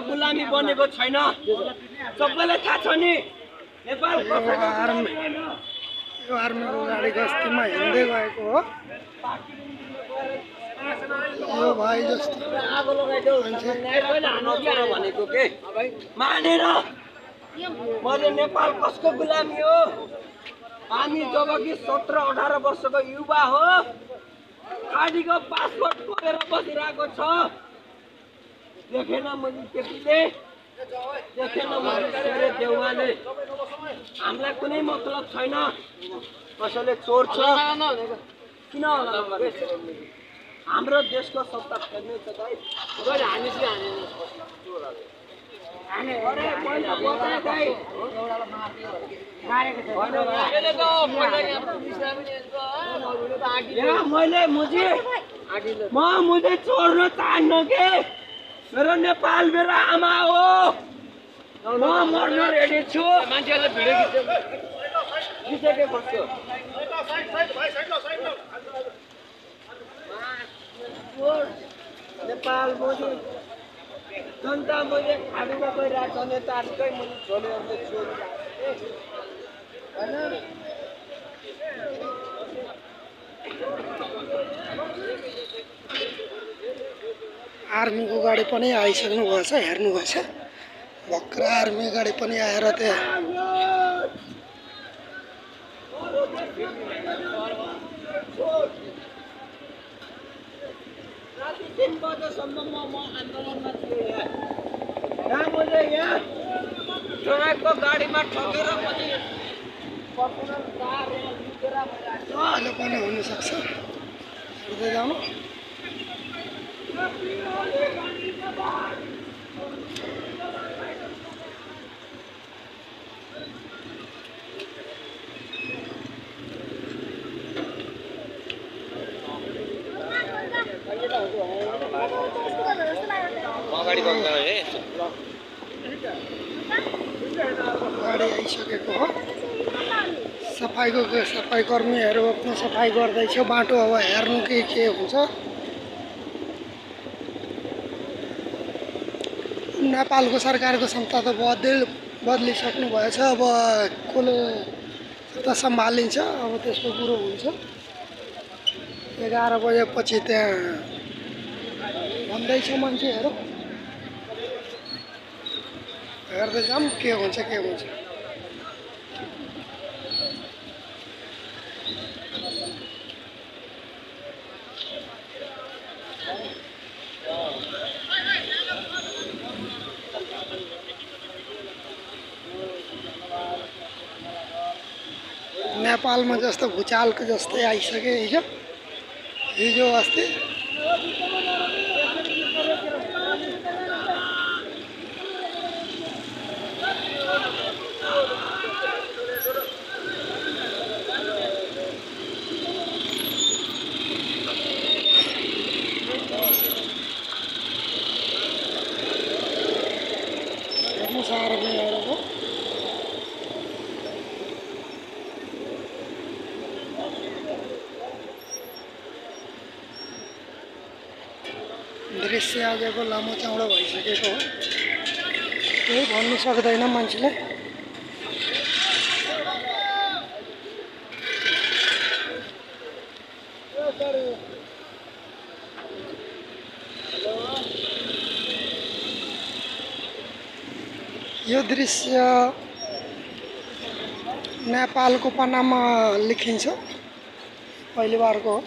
गुलामी बनेको छैन सबैलाई थाहा छ नि नेपाल यो आर्मीको गाडी गस्तीमा हिँड्दै गएको हो यो भाइ जस्तो आगो लगाइदेऊ भनेको के मानेन मैले नेपाल कसको गुलामी हो हामी जब कि 17-18 वर्षको युवा हो गाडीको पासपोर्ट खोलेर बसिरहेको छ देखेन मैले केटीले देखेन मैले देउवाले हामीलाई कुनै मतलब छैन कसैले चोर छ किन होला हाम्रो देशको सत्ता फेर्ने छ दाइ गरे हामी चाहिँ हाने अरे पहिला बताए दाइ एउटालाई मारेको छ मैले मुझे छोड्न चाहन्न के मेरो नेपाल मेरो आमा हो म मर्न रेडी छु मान्छेले भिडियो खिचेको छु नेपाल मोदी जनता मैले खाडीमा गइरहेको नेताहरूकै मैले झोले अन्त चोरी हैन आर्मीको गाडी पनि आइसक्नु भएछ हेर्नु भएछ भर्खर आर्मी गाडी पनि आएर त्यहाँ राति 3 बजेसम्म म आन्दोलनमा थिएँ यहाँ मैले यहाँ ट्रकको गाडीमा ठगेर पनि फर्चुनर कार लुटेर अहिले पनि हुनसक्छ हेर्दै जानु गाडी आइसकेको हो सफाई कर्मीहरू आफ्नो सफाई गर्दैछ बाटो अब हेर्नु के हुन्छ नेपालको सरकारको संस्था त बदलिसक्नु भएछ अब कसले सत्ता सम्हालिन्छ अब त्यसको कुरो हुन्छ 11 बजेपछि त्यहाँ भन्दैछ मान्छेहरू हेर्दै जाऊँ के हुन्छ नेपालमा जस्तो भुचालको जस्तै आइसक्यो हिजो अस्ति आर्मीहरूको दृश्य आजको लामो चौडो भइसकेको हो केही भन्नु सक्दैन मान्छेले यो दृश्य नेपालको पन्नामा लेखिन्छ पहिलो बारको हो